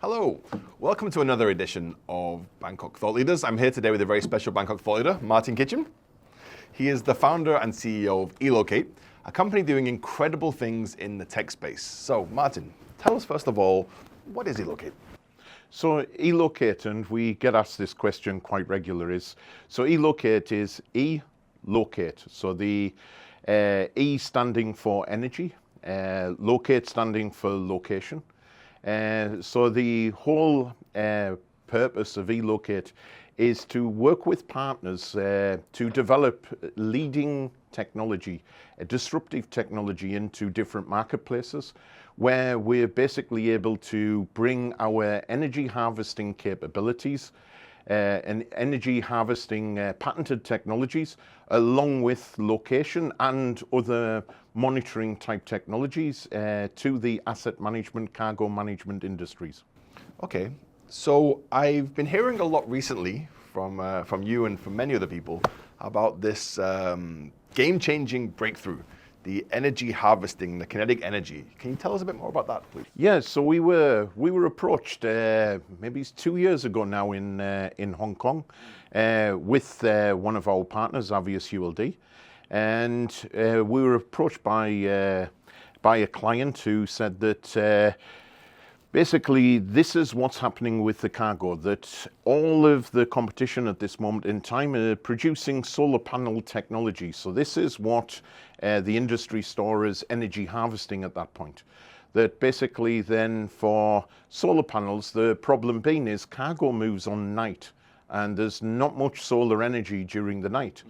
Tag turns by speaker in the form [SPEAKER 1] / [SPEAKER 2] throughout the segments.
[SPEAKER 1] Hello, welcome to another edition of Bangkok Thought Leaders. I'm here today with a very special Bangkok Thought Leader, Martin Kitching. He is the founder and CEO of eLocate, a company doing incredible things in the tech space. So Martin, tell us first of all, what is eLocate?
[SPEAKER 2] So eLocate, and we get asked this question quite regularly, so eLocate is eLocate. So the E standing for energy, locate standing for location. So the whole purpose of eLocate is to work with partners to develop leading technology, disruptive technology into different marketplaces, where we're basically able to bring our energy harvesting capabilities and energy harvesting patented technologies along with location and other monitoring type technologies to the asset management, cargo management industries.
[SPEAKER 1] Okay, so I've been hearing a lot recently from you and from many other people about this game-changing breakthrough, the energy harvesting, the kinetic energy. Can you tell us a bit more about that, please?
[SPEAKER 2] Yeah, so we were approached maybe 2 years ago now in Hong Kong with one of our partners, Obvious ULD, and we were approached by a client who said that basically this is what's happening with the cargo, that all of the competition at this moment in time are producing solar panel technology. So this is what the industry saw as energy harvesting at that point. That basically then for solar panels, the problem being is cargo moves on night and there's not much solar energy during the night.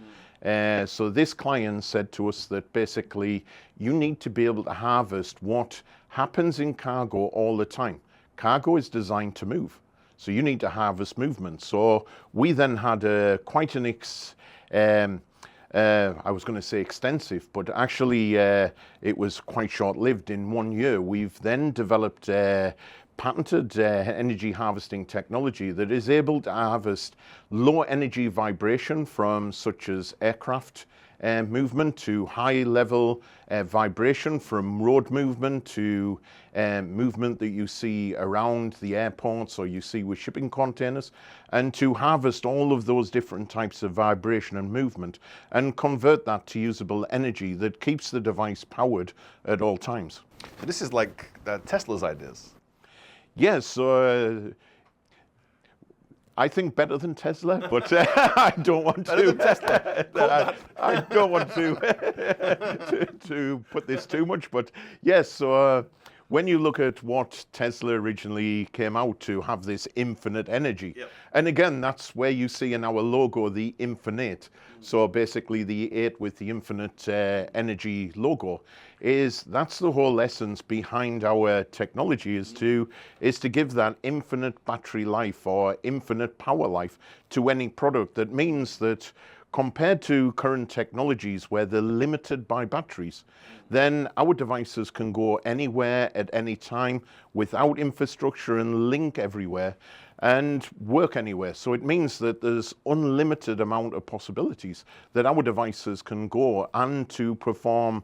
[SPEAKER 2] So this client said to us that basically you need to be able to harvest what happens in cargo all the time. Cargo is designed to move, so you need to harvest movement. So we then had quite an I was going to say extensive, but actually it was quite short-lived. In 1 year, we've then developed patented energy harvesting technology that is able to harvest low energy vibration from such as aircraft movement to high level vibration from road movement to movement that you see around the airports or you see with shipping containers, and to harvest all of those different types of vibration and movement and convert that to usable energy that keeps the device powered at all times.
[SPEAKER 1] So this is like Tesla's ideas.
[SPEAKER 2] Yes, I think better than Tesla, but I don't want to. I don't want to put this too much, but yes. So when you look at what Tesla originally came out to have this infinite energy, yep. And again, that's where you see in our logo the infinite. So basically, the 8 with the infinite energy logo that's the whole essence behind our technology is to give that infinite battery life or infinite power life to any product. That means that compared to current technologies where they're limited by batteries, then our devices can go anywhere at any time without infrastructure and link everywhere and work anywhere. So it means that there's unlimited amount of possibilities that our devices can go and to perform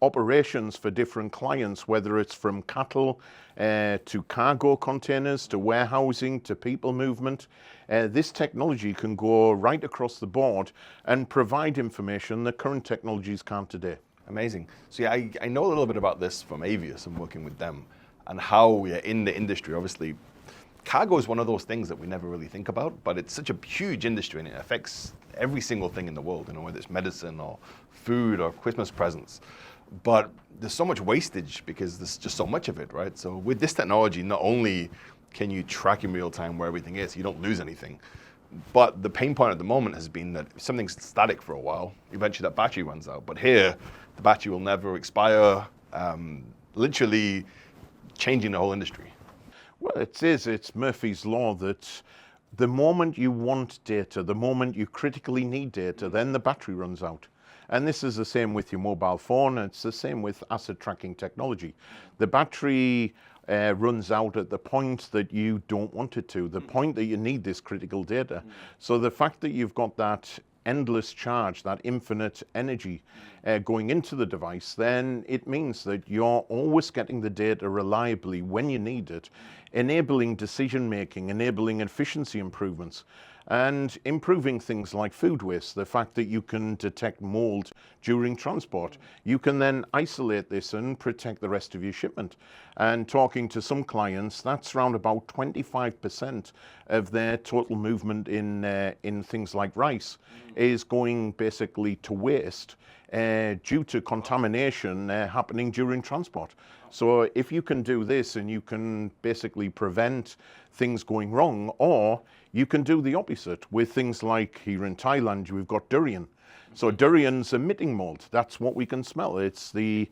[SPEAKER 2] operations for different clients, whether it's from cattle to cargo containers to warehousing to people movement. This technology can go right across the board and provide information that current technologies can't today.
[SPEAKER 1] Amazing. So yeah, I know a little bit about this from Avius and working with them and how in the industry, obviously, cargo is one of those things that we never really think about, but it's such a huge industry and it affects every single thing in the world, whether it's medicine or food or Christmas presents. But there's so much wastage because there's just so much of it, right? So with this technology, not only can you track in real time where everything is, you don't lose anything, but the pain point at the moment has been that if something's static for a while, eventually that battery runs out. But here, the battery will never expire, literally changing the whole industry.
[SPEAKER 2] Well, it's Murphy's Law that the moment you want data, the moment you critically need data, then the battery runs out. And this is the same with your mobile phone. It's the same with asset tracking technology. The battery runs out at the point that you don't want it to, the point that you need this critical data. So the fact that you've got that endless charge, that infinite energy going into the device, then it means that you're always getting the data reliably when you need it, enabling decision making, enabling efficiency improvements, and improving things like food waste. The fact that you can detect mold during transport, you can then isolate this and protect the rest of your shipment. And talking to some clients, that's around about 25% of their total movement in things like rice is going basically to waste due to contamination happening during transport. So if you can do this and you can basically prevent things going wrong, or you can do the opposite with things like here in Thailand, we've got durian. So durian's emitting mold. That's what we can smell. It's the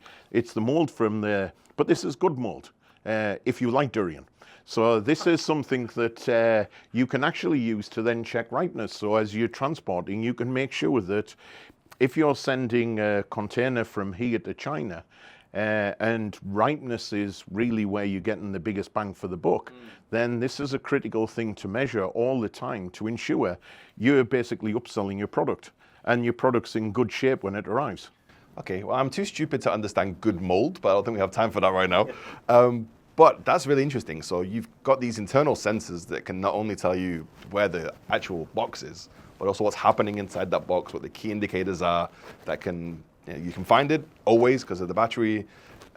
[SPEAKER 2] mold from the, but this is good mold if you like durian. So this is something that you can actually use to then check ripeness. So as you're transporting, you can make sure that if you're sending a container from here to China, and ripeness is really where you're getting the biggest bang for the buck, then this is a critical thing to measure all the time to ensure you're basically upselling your product and your product's in good shape when it arrives.
[SPEAKER 1] Okay, well, I'm too stupid to understand good mold, but I don't think we have time for that right now. But that's really interesting. So you've got these internal sensors that can not only tell you where the actual box is, but also what's happening inside that box, what the key indicators are that can, you can find it always because of the battery,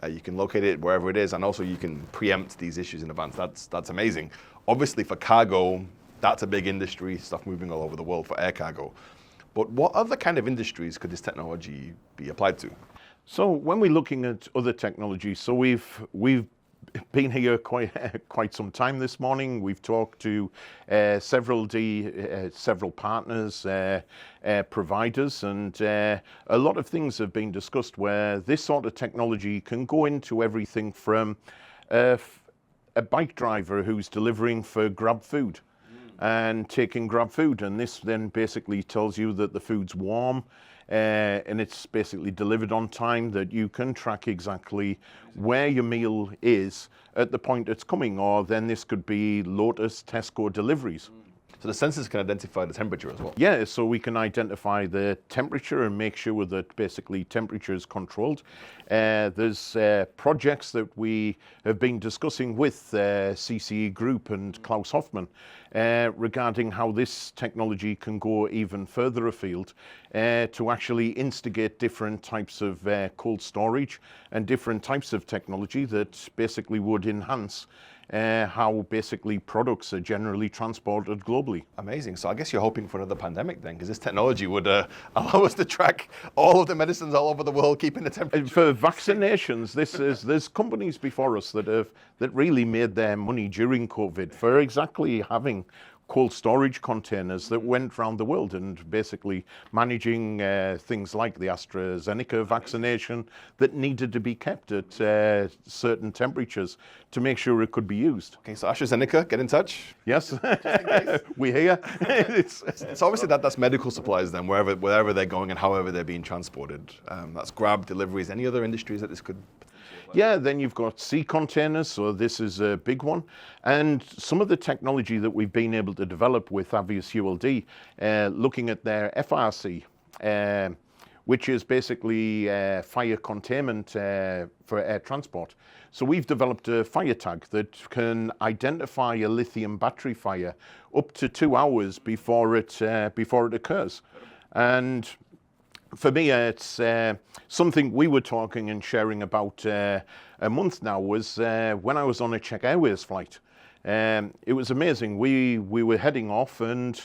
[SPEAKER 1] you can locate it wherever it is, and also you can preempt these issues in advance. That's amazing. Obviously for cargo, that's a big industry, stuff moving all over the world for air cargo. But what other kind of industries could this technology be applied to?
[SPEAKER 2] So when we're looking at other technologies, so we've been here quite some time this morning. We've talked to several partners, providers, and a lot of things have been discussed where this sort of technology can go into everything from a bike driver who's delivering for Grab Food and taking Grab Food, and this then basically tells you that the food's warm and it's basically delivered on time, that you can track exactly where your meal is at the point it's coming, or then this could be Lotus, Tesco deliveries.
[SPEAKER 1] So the sensors can identify the temperature as well?
[SPEAKER 2] Yeah, so we can identify the temperature and make sure that basically temperature is controlled. There's projects that we have been discussing with CCE Group and Klaus Hoffmann regarding how this technology can go even further afield to actually instigate different types of cold storage and different types of technology that basically would enhance how basically products are generally transported globally.
[SPEAKER 1] Amazing. So I guess you're hoping for another pandemic then, because this technology would allow us to track all of the medicines all over the world, keeping the temperature.
[SPEAKER 2] For vaccinations, there's companies before us that really made their money during COVID for exactly having cold storage containers that went around the world and basically managing things like the AstraZeneca vaccination that needed to be kept at certain temperatures to make sure it could be used.
[SPEAKER 1] Okay, so AstraZeneca, get in touch.
[SPEAKER 2] Yes, we're here.
[SPEAKER 1] It's obviously that's medical supplies then, wherever they're going and however they're being transported. That's Grab, deliveries, any other industries that this could...
[SPEAKER 2] Yeah, then you've got sea containers, so this is a big one. And some of the technology that we've been able to develop with Avios ULD, looking at their FRC, which is basically fire containment for air transport. So we've developed a fire tag that can identify a lithium battery fire up to 2 hours before it occurs. And for me, it's something we were talking and sharing about a month now, was when I was on a Czech Airways flight. It was amazing. We were heading off, and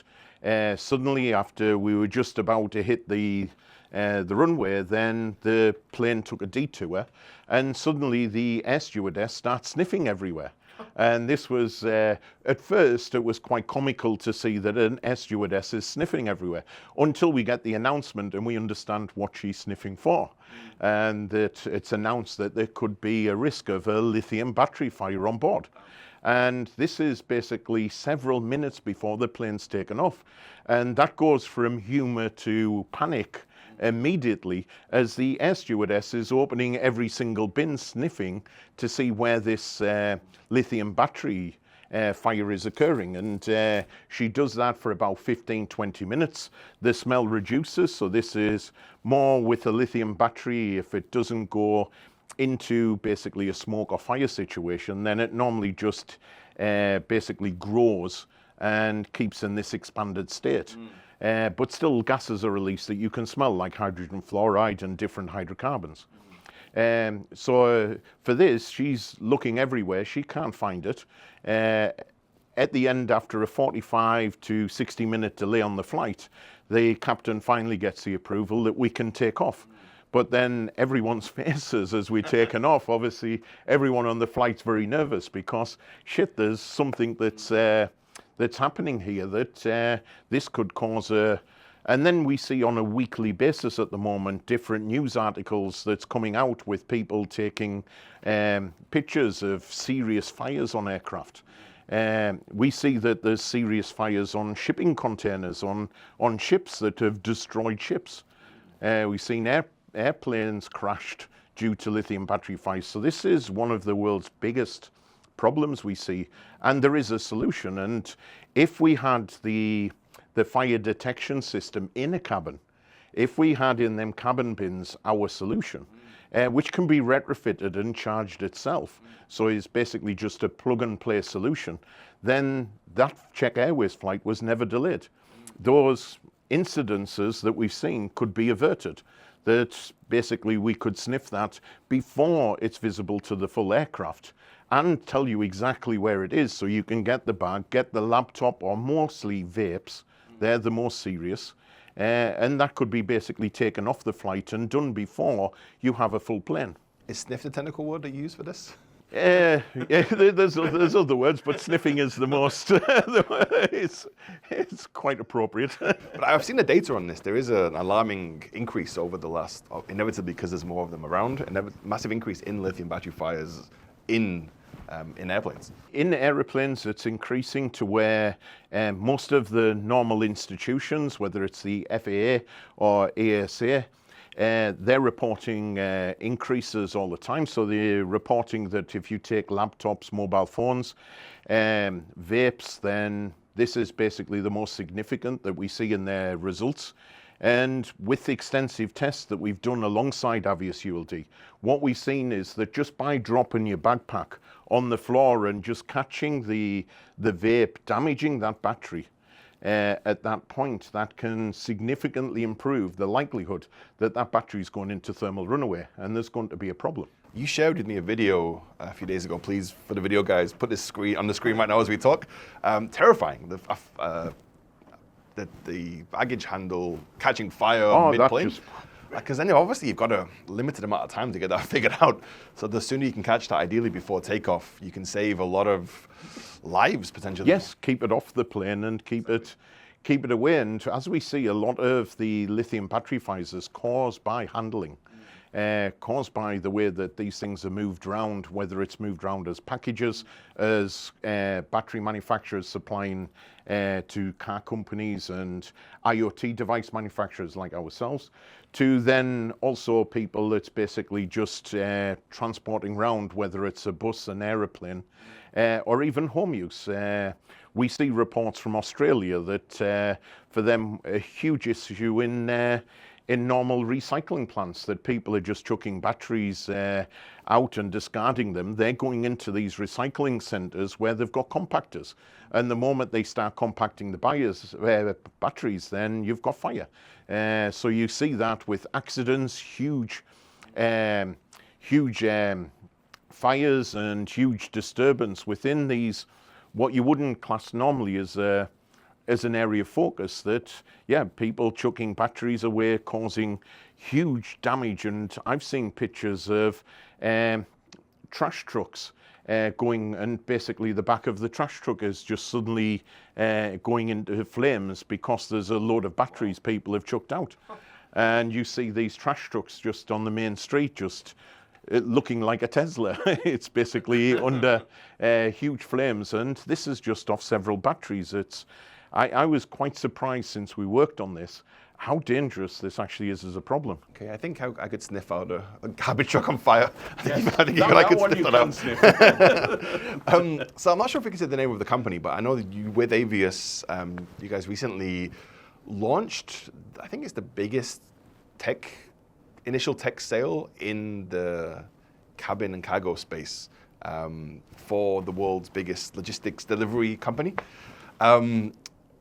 [SPEAKER 2] suddenly after we were just about to hit the runway, then the plane took a detour, and suddenly the air stewardess starts sniffing everywhere. And this was, at first, it was quite comical to see that an air stewardess is sniffing everywhere, until we get the announcement and we understand what she's sniffing for. And that it's announced that there could be a risk of a lithium battery fire on board. And this is basically several minutes before the plane's taken off. And that goes from humour to panic immediately as the air stewardess is opening every single bin, sniffing to see where this lithium battery fire is occurring. And she does that for about 15-20 minutes. The smell reduces, so this is more with a lithium battery. If it doesn't go into basically a smoke or fire situation, then it normally just basically grows and keeps in this expanded state. But still gases are released that you can smell, like hydrogen fluoride and different hydrocarbons. So for this, she's looking everywhere. She can't find it. At the end, after a 45 to 60-minute delay on the flight, the captain finally gets the approval that we can take off. But then everyone's faces as we're taken off, obviously everyone on the flight's very nervous because, shit, there's something that's happening here that this could cause a... And then we see on a weekly basis at the moment different news articles that's coming out with people taking pictures of serious fires on aircraft. We see that there's serious fires on shipping containers, on ships that have destroyed ships. We've seen airplanes crashed due to lithium battery fires. So this is one of the world's biggest problems we see, and there is a solution. And if we had the fire detection system in a cabin, if we had in them cabin bins our solution, which can be retrofitted and charged itself, so it's basically just a plug and play solution, then that Czech Airways flight was never delayed. Those incidences that we've seen could be averted, that basically we could sniff that before it's visible to the full aircraft and tell you exactly where it is, so you can get the bag, get the laptop, or mostly vapes. They're the most serious. And that could be basically taken off the flight and done before you have a full plane.
[SPEAKER 1] Is sniff the technical word they use for this?
[SPEAKER 2] Yeah, there's other words, but sniffing is the most, it's quite appropriate.
[SPEAKER 1] But I've seen the data on this. There is an alarming increase over the last, inevitably because there's more of them around, massive increase in lithium battery fires in airplanes.
[SPEAKER 2] In aeroplanes, it's increasing to where most of the normal institutions, whether it's the FAA or ASA, they're reporting increases all the time. So they're reporting that if you take laptops, mobile phones, vapes, then this is basically the most significant that we see in their results. And with extensive tests that we've done alongside Avios ULD, what we've seen is that just by dropping your backpack on the floor and just catching the vape, damaging that battery, at that point, that can significantly improve the likelihood that that battery is going into thermal runaway, and there's going to be a problem.
[SPEAKER 1] You shared with me a video a few days ago. Please, for the video guys, put this on the screen right now as we talk. Terrifying. The baggage handle catching fire mid-plane. Because then obviously you've got a limited amount of time to get that figured out. So the sooner you can catch that, ideally before takeoff, you can save a lot of lives potentially.
[SPEAKER 2] Yes, keep it off the plane and keep it away. And as we see, a lot of the lithium battery fires is caused by handling. Caused by the way that these things are moved around, whether it's moved around as packages, as battery manufacturers supplying to car companies and IoT device manufacturers like ourselves, to then also people that's basically just transporting around, whether it's a bus, an aeroplane, or even home use. We see reports from Australia that for them a huge issue in normal recycling plants, that people are just chucking batteries out and discarding them. They're going into these recycling centres where they've got compactors. And the moment they start compacting the batteries, then you've got fire. So you see that with accidents, huge fires and huge disturbance within these, what you wouldn't class normally as an area of focus, that, yeah, people chucking batteries away, causing huge damage. And I've seen pictures of trash trucks going, and basically the back of the trash truck is just suddenly going into flames because there's a load of batteries people have chucked out. And you see these trash trucks just on the main street, just looking like a Tesla. It's basically under huge flames, and this is just off several batteries. I was quite surprised, since we worked on this, how dangerous this actually is as a problem.
[SPEAKER 1] Okay, I think I could sniff out a garbage truck on fire. I think
[SPEAKER 2] That
[SPEAKER 1] I could
[SPEAKER 2] one
[SPEAKER 1] sniff
[SPEAKER 2] you
[SPEAKER 1] that
[SPEAKER 2] can
[SPEAKER 1] out. So I'm not sure if we can say the name of the company, but I know that you, with Avius, you guys recently launched, I think it's the biggest initial tech sale in the cabin and cargo space for the world's biggest logistics delivery company.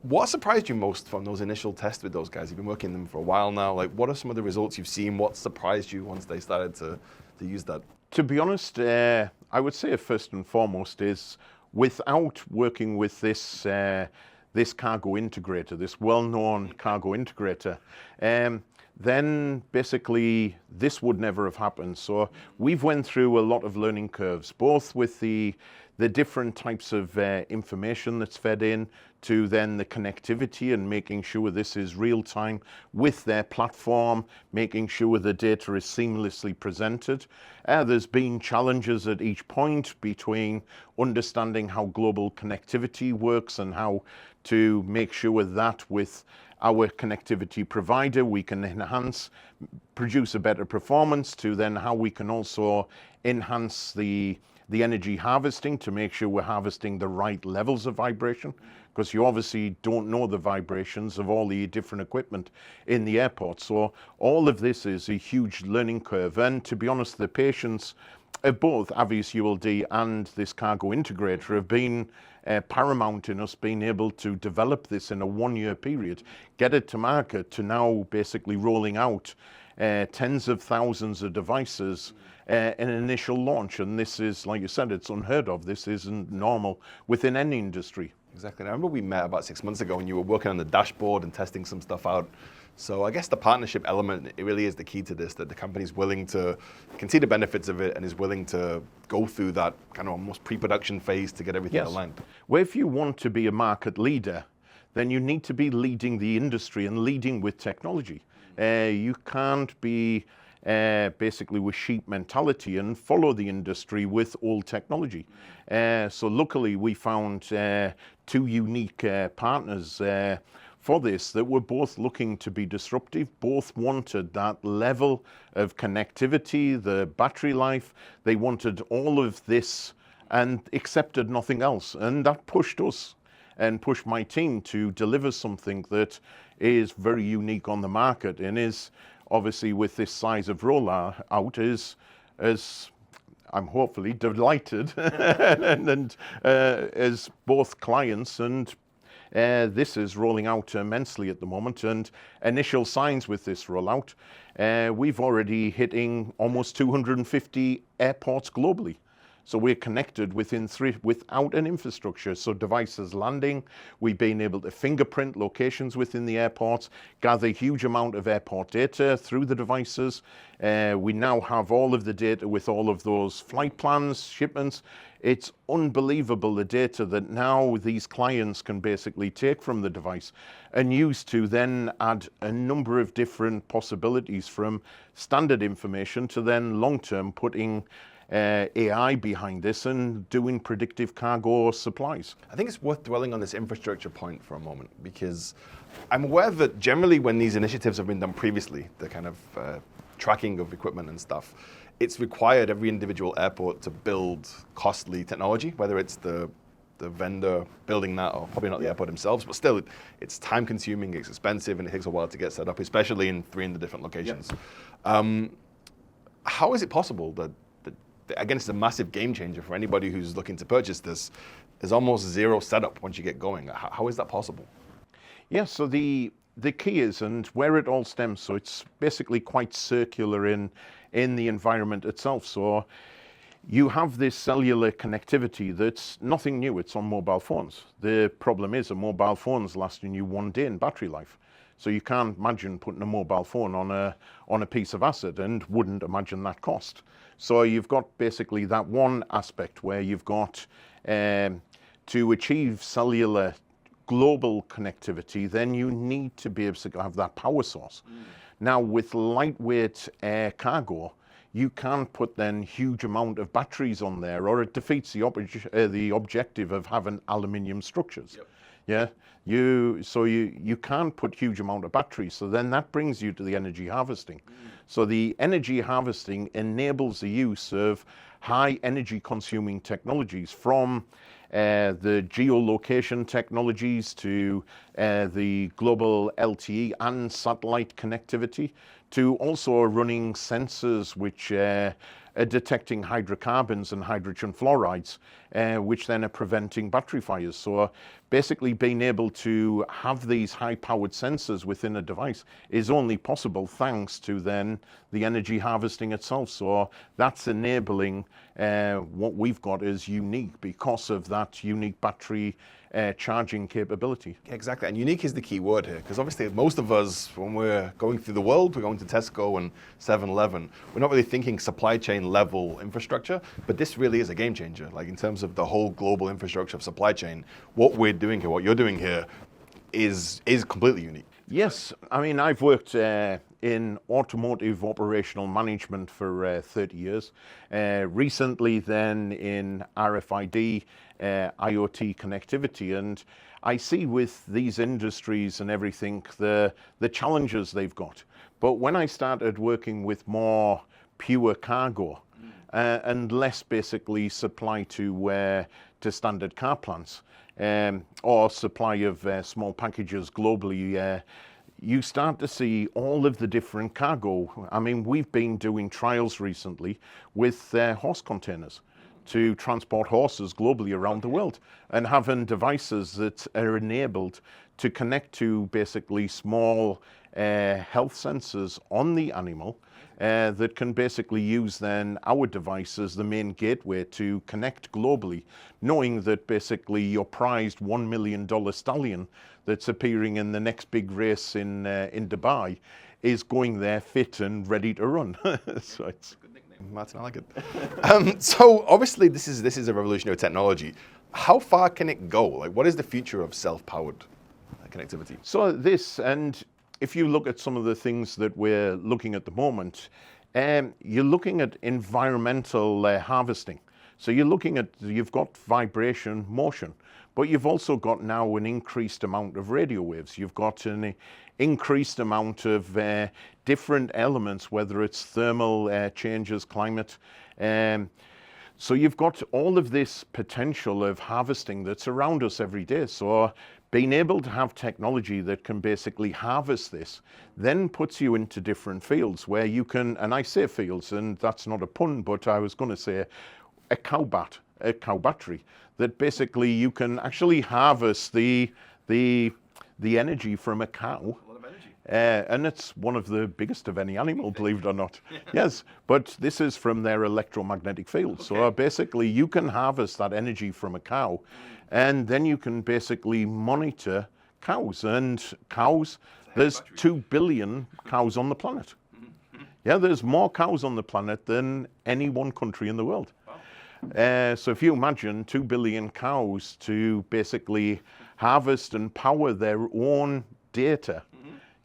[SPEAKER 1] What surprised you most from those initial tests with those guys? You've been working with them for a while now. Like, what are some of the results you've seen? What surprised you once they started to use that?
[SPEAKER 2] To be honest, I would say first and foremost is without working with this this cargo integrator, this well-known cargo integrator, then basically this would never have happened. So we've went through a lot of learning curves, both with the different types of information that's fed in, to then the connectivity and making sure this is real time with their platform, making sure the data is seamlessly presented. There's been challenges at each point between understanding how global connectivity works and how to make sure that with our connectivity provider we can enhance, produce a better performance, to then how we can also enhance the energy harvesting to make sure we're harvesting the right levels of vibration, because you obviously don't know the vibrations of all the different equipment in the airport. So all of this is a huge learning curve. And to be honest, the patients of both Avius ULD and this cargo integrator have been paramount in us being able to develop this in a 1-year period, get it to market, to now basically rolling out tens of thousands of devices in an initial launch. And this is, like you said, it's unheard of. This isn't normal within any industry.
[SPEAKER 1] Exactly. And I remember we met about 6 months ago and you were working on the dashboard and testing some stuff out. So I guess the partnership element, it really is the key to this, that the company's willing to, can see the benefits of it and is willing to go through that kind of almost pre-production phase to get everything aligned.
[SPEAKER 2] Well, if you want to be a market leader, then you need to be leading the industry and leading with technology. You can't be basically with sheep mentality and follow the industry with old technology. So luckily we found 2 unique partners for this that were both looking to be disruptive, both wanted that level of connectivity, the battery life, they wanted all of this and accepted nothing else. And that pushed us and pushed my team to deliver something that is very unique on the market and is obviously with this size of rollout is as I'm hopefully delighted and as both clients and this is rolling out immensely at the moment. And initial signs with this rollout, we've already hitting almost 250 airports globally. So we're connected within 3 without an infrastructure. So devices landing, we've been able to fingerprint locations within the airports, gather a huge amount of airport data through the devices. We now have all of the data with all of those flight plans, shipments. It's unbelievable the data that now these clients can basically take from the device and use to then add a number of different possibilities, from standard information to then long-term putting AI behind this and doing predictive cargo supplies.
[SPEAKER 1] I think it's worth dwelling on this infrastructure point for a moment, because I'm aware that generally when these initiatives have been done previously, the kind of tracking of equipment and stuff, it's required every individual airport to build costly technology, whether it's the vendor building that or probably not the airport themselves, but still it's time consuming, it's expensive, and it takes a while to get set up, especially in 300 different locations. How is it possible that again, it's a massive game changer for anybody who's looking to purchase this? There's almost zero setup once you get going. How is that possible?
[SPEAKER 2] Yeah, so the key is, and where it all stems, so it's basically quite circular in the environment itself. So you have this cellular connectivity that's nothing new, it's on mobile phones. The problem is a mobile phone's lasting you 1 day in battery life. So you can't imagine putting a mobile phone on a piece of acid, and wouldn't imagine that cost. So you've got basically that one aspect where you've got to achieve cellular global connectivity, then you need to be able to have that power source. Now with lightweight air cargo, you can't put then huge amount of batteries on there, or it defeats the objective of having aluminium structures. Yeah, you can't put huge amount of batteries. So then that brings you to the energy harvesting. So the energy harvesting enables the use of high energy consuming technologies, from the geolocation technologies to the global LTE and satellite connectivity, to also running sensors which are detecting hydrocarbons and hydrogen fluorides, which then are preventing battery fires. So basically being able to have these high-powered sensors within a device is only possible thanks to then the energy harvesting itself. So that's enabling what we've got is unique because of that unique battery charging capability.
[SPEAKER 1] Exactly, and unique is the key word here, because obviously most of us, when we're going through the world, we're going to Tesco and 7-Eleven, we're not really thinking supply chain level infrastructure, but this really is a game changer. Like in terms of the whole global infrastructure of supply chain, what we're doing here, what you're doing here, is completely unique.
[SPEAKER 2] Yes, I mean, I've worked in automotive operational management for 30 years. Recently then in RFID, IoT connectivity, and I see with these industries and everything the challenges they've got. But when I started working with more pure cargo and less basically supply to standard car plants, or supply of small packages globally, you start to see all of the different cargo. I mean, we've been doing trials recently with horse containers to transport horses globally around the world, and having devices that are enabled to connect to basically small health sensors on the animal, that can basically use then our device as the main gateway to connect globally, knowing that basically your prized $1 million stallion that's appearing in the next big race in Dubai is going there fit and ready to run. So it's
[SPEAKER 1] Good nickname, Martin, I like it. So obviously this is a revolutionary technology. How far can it go? Like, what is the future of self-powered connectivity?
[SPEAKER 2] So this, and if you look at some of the things that we're looking at the moment, you're looking at environmental harvesting. So you've got vibration, motion, but you've also got now an increased amount of radio waves. You've got an increased amount of different elements, whether it's thermal changes, climate. So you've got all of this potential of harvesting that's around us every day. So being able to have technology that can basically harvest this then puts you into different fields where you can, and I say fields, and that's not a pun, but I was going to say a cow battery, that basically you can actually harvest the energy from a cow.
[SPEAKER 1] A lot of energy.
[SPEAKER 2] And it's one of the biggest of any animal, believe it or not. Yes, but this is from their electromagnetic field. So basically you can harvest that energy from a cow, and then you can basically monitor cows. And cows, there's 2 billion cows on the planet. Yeah, there's more cows on the planet than any one country in the world. So if you imagine 2 billion cows to basically harvest and power their own data,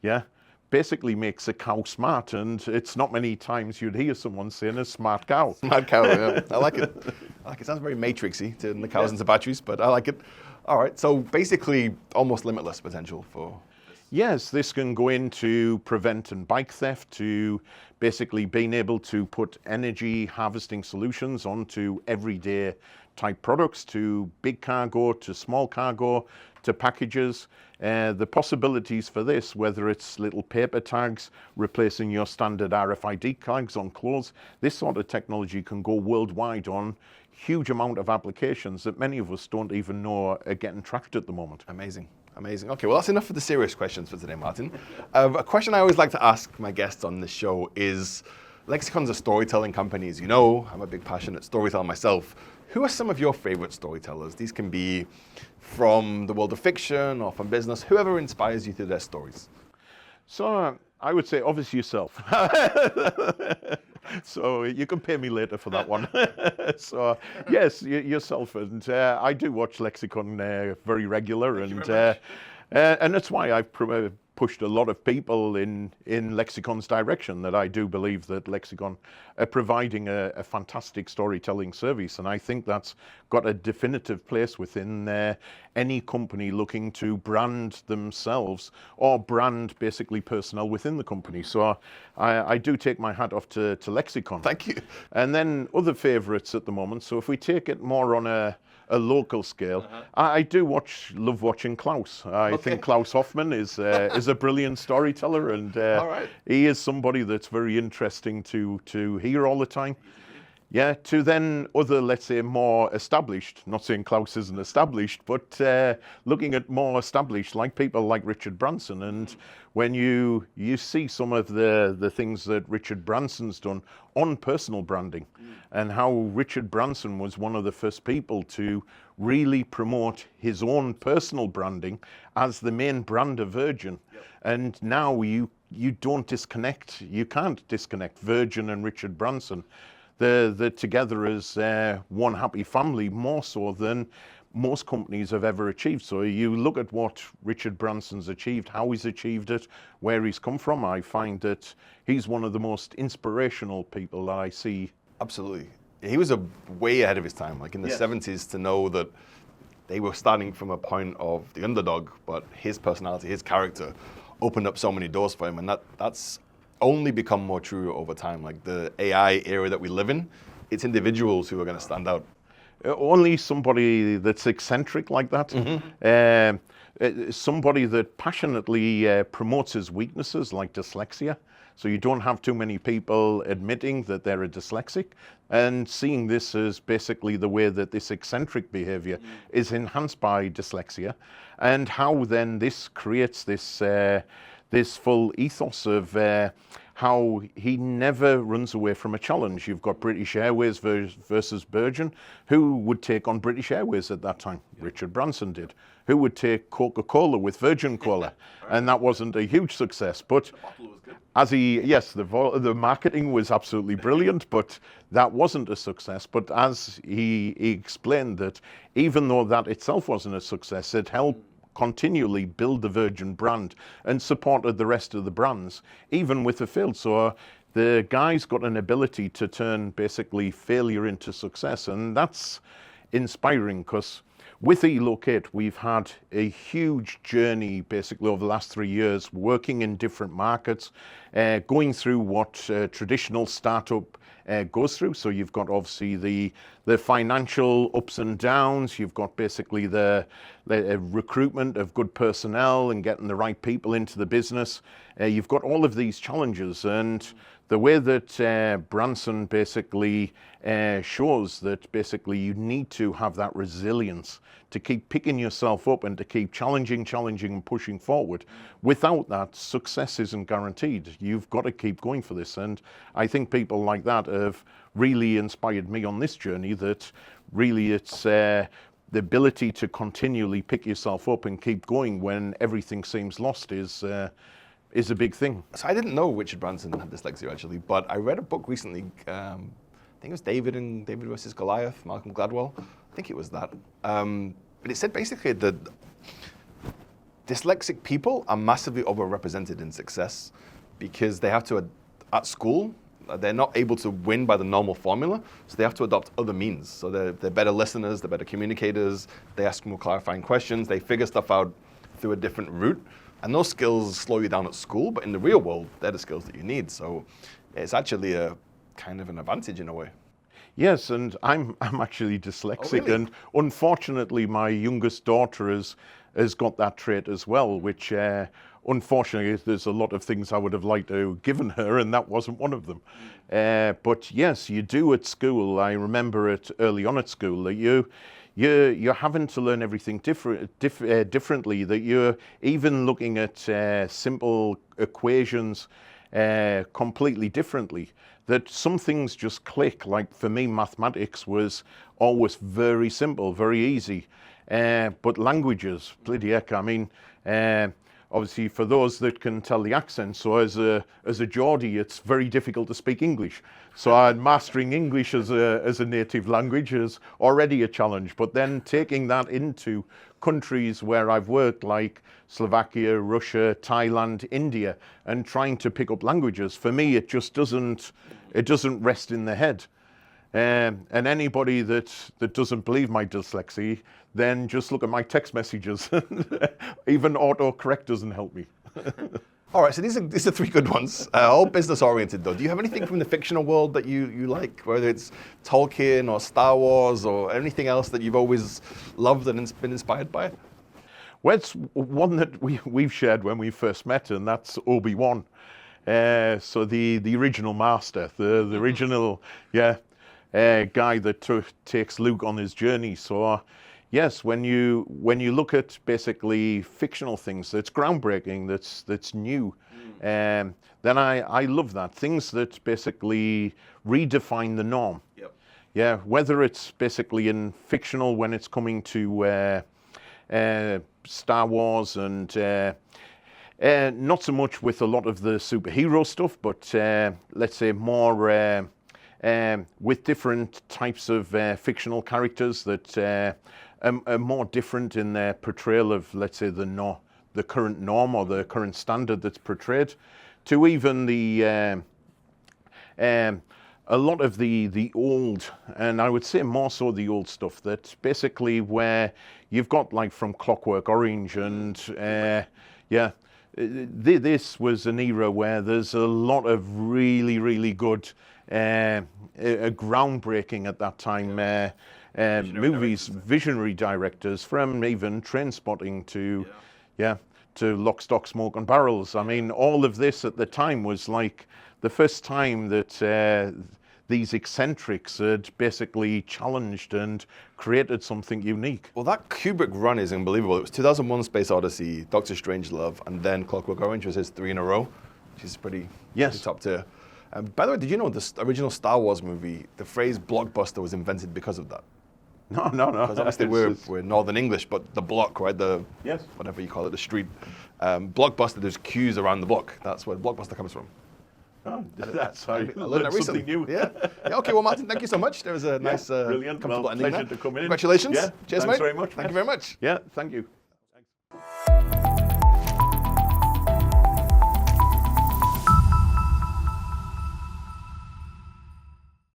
[SPEAKER 2] yeah, basically makes a cow smart. And it's not many times you'd hear someone saying a smart cow.
[SPEAKER 1] Smart cow, yeah. I like it. It sounds very matrixy, turning the cows into batteries, but I like it. All right, so basically almost limitless potential for this.
[SPEAKER 2] Yes, this can go into prevent and bike theft, to basically being able to put energy harvesting solutions onto everyday type products, to big cargo, to small cargo, to packages. The possibilities for this, whether it's little paper tags replacing your standard RFID tags on clothes, this sort of technology can go worldwide on huge amount of applications that many of us don't even know are getting tracked at the moment.
[SPEAKER 1] Amazing. Amazing. Okay, well, that's enough of the serious questions for today, Martin. A question I always like to ask my guests on this show is, Lexicon's a storytelling company, as you know. I'm a big passionate storyteller myself. Who are some of your favorite storytellers? These can be from the world of fiction or from business, whoever inspires you through their stories.
[SPEAKER 2] So I would say obviously yourself. So you can pay me later for that one. So yes, yourself. And I do watch Lexicon very regular, and that's why I've pushed a lot of people in Lexicon's direction, that I do believe that Lexicon are providing a fantastic storytelling service, and I think that's got a definitive place within any company looking to brand themselves or brand basically personnel within the company. So I do take my hat off to Lexicon.
[SPEAKER 1] Thank you.
[SPEAKER 2] And then other favorites at the moment. So if we take it more on a local scale, I do love watching Klaus. I think Klaus Hoffmann is a brilliant storyteller, and he is somebody that's very interesting to hear all the time. Yeah, to then other, let's say, more established, not saying Klaus isn't established, but looking at more established, like people like Richard Branson. And when you see some of the things that Richard Branson's done on personal branding, and how Richard Branson was one of the first people to really promote his own personal branding as the main brand of Virgin. And now you don't disconnect, you can't disconnect Virgin and Richard Branson. They're together as one happy family, more so than most companies have ever achieved. So you look at what Richard Branson's achieved, how he's achieved it, where he's come from. I find that he's one of the most inspirational people that I see.
[SPEAKER 1] Absolutely. He was way ahead of his time, like in the 70s, to know that they were starting from a point of the underdog, but his personality, his character opened up so many doors for him, and that's only become more true over time. Like the AI era that we live in, it's individuals who are going to stand out.
[SPEAKER 2] Only somebody that's eccentric like that, somebody that passionately promotes his weaknesses, like dyslexia. So you don't have too many people admitting that they're a dyslexic, and seeing this as basically the way that this eccentric behavior is enhanced by dyslexia, and how then this creates this full ethos of how he never runs away from a challenge. You've got British Airways versus Virgin. Who would take on British Airways at that time? Richard Branson did. Who would take Coca-Cola with Virgin Cola? And that wasn't a huge success. But as the marketing was absolutely brilliant, but that wasn't a success. But as he explained that even though that itself wasn't a success, it helped continually build the Virgin brand and supported the rest of the brands, even with the failed. So the guy's got an ability to turn basically failure into success, and that's inspiring, because with eLocate, we've had a huge journey basically over the last 3 years, working in different markets, going through what traditional startup goes through. So you've got obviously the financial ups and downs, you've got basically the recruitment of good personnel and getting the right people into the business. You've got all of these challenges, and the way that Branson basically shows that basically you need to have that resilience to keep picking yourself up and to keep challenging and pushing forward. Without that, success isn't guaranteed. You've got to keep going for this. And I think people like that have really inspired me on this journey, that really it's the ability to continually pick yourself up and keep going when everything seems lost is a big thing.
[SPEAKER 1] So I didn't know Richard Branson had dyslexia, actually, but I read a book recently, I think it was David versus Goliath, Malcolm Gladwell. I think it was that. But it said basically that dyslexic people are massively overrepresented in success because they have to, at school, they're not able to win by the normal formula, so they have to adopt other means. So they're better listeners, they're better communicators, they ask more clarifying questions, they figure stuff out through a different route. And those skills slow you down at school, but in the real world, they're the skills that you need. So it's actually a kind of an advantage in a way.
[SPEAKER 2] Yes, and I'm actually dyslexic,
[SPEAKER 1] really?
[SPEAKER 2] And unfortunately, my youngest daughter has got that trait as well, which unfortunately, there's a lot of things I would have liked to have given her, and that wasn't one of them. But yes, you do at school. I remember it early on at school that you're having to learn everything differently, that you're even looking at simple equations completely differently, that some things just click. Like for me, mathematics was always very simple, very easy, but languages, bloody heck, I mean, obviously for those that can tell the accent, so as a Geordie, it's very difficult to speak English. So mastering English as a native language is already a challenge. But then taking that into countries where I've worked, like Slovakia, Russia, Thailand, India, and trying to pick up languages, for me, it just doesn't rest in the head. And anybody that doesn't believe my dyslexia, then just look at my text messages. Even autocorrect doesn't help me.
[SPEAKER 1] All right, so these are three good ones. All business oriented though. Do you have anything from the fictional world that you like, whether it's Tolkien or Star Wars or anything else that you've always loved and been inspired by?
[SPEAKER 2] Well, it's one that we've shared when we first met, and that's Obi-Wan. So the original master, the original guy that takes Luke on his journey. So yes, when you look at basically fictional things that's groundbreaking, that's new, then I love that. Things that basically redefine the norm.
[SPEAKER 1] Yep.
[SPEAKER 2] Yeah, whether it's basically in fictional when it's coming to Star Wars and not so much with a lot of the superhero stuff, but let's say more with different types of fictional characters that are more different in their portrayal of, let's say, the current norm or the current standard that's portrayed, to even a lot of the old, and I would say more so the old stuff, that basically where you've got like from Clockwork Orange and this was an era where there's a lot of really, really good groundbreaking at that time movies, visionary directors, from even Trainspotting to Lock, Stock, Smoke and Barrels. I mean, all of this at the time was like the first time that these eccentrics had basically challenged and created something unique.
[SPEAKER 1] Well, that Kubrick run is unbelievable. It was 2001: Space Odyssey, Doctor Strangelove, and then Clockwork Orange was his 3 in a row, which is pretty top tier. By the way, did you know the original Star Wars movie, the phrase blockbuster was invented because of that?
[SPEAKER 2] No.
[SPEAKER 1] Because obviously we're Northern English, but the block, right? Whatever you call it, the street. Blockbuster, there's queues around the block. That's where blockbuster comes from.
[SPEAKER 2] Oh, that's how I
[SPEAKER 1] learned that recently.
[SPEAKER 2] New.
[SPEAKER 1] Yeah. Okay, well, Martin, thank you so much. There was a nice,
[SPEAKER 2] brilliant,
[SPEAKER 1] comfortable ending
[SPEAKER 2] pleasure
[SPEAKER 1] there.
[SPEAKER 2] to come in.
[SPEAKER 1] Congratulations.
[SPEAKER 2] Yeah,
[SPEAKER 1] Cheers,
[SPEAKER 2] thanks
[SPEAKER 1] mate.
[SPEAKER 2] very much.
[SPEAKER 1] Thank you very much.
[SPEAKER 2] Yeah, thank you.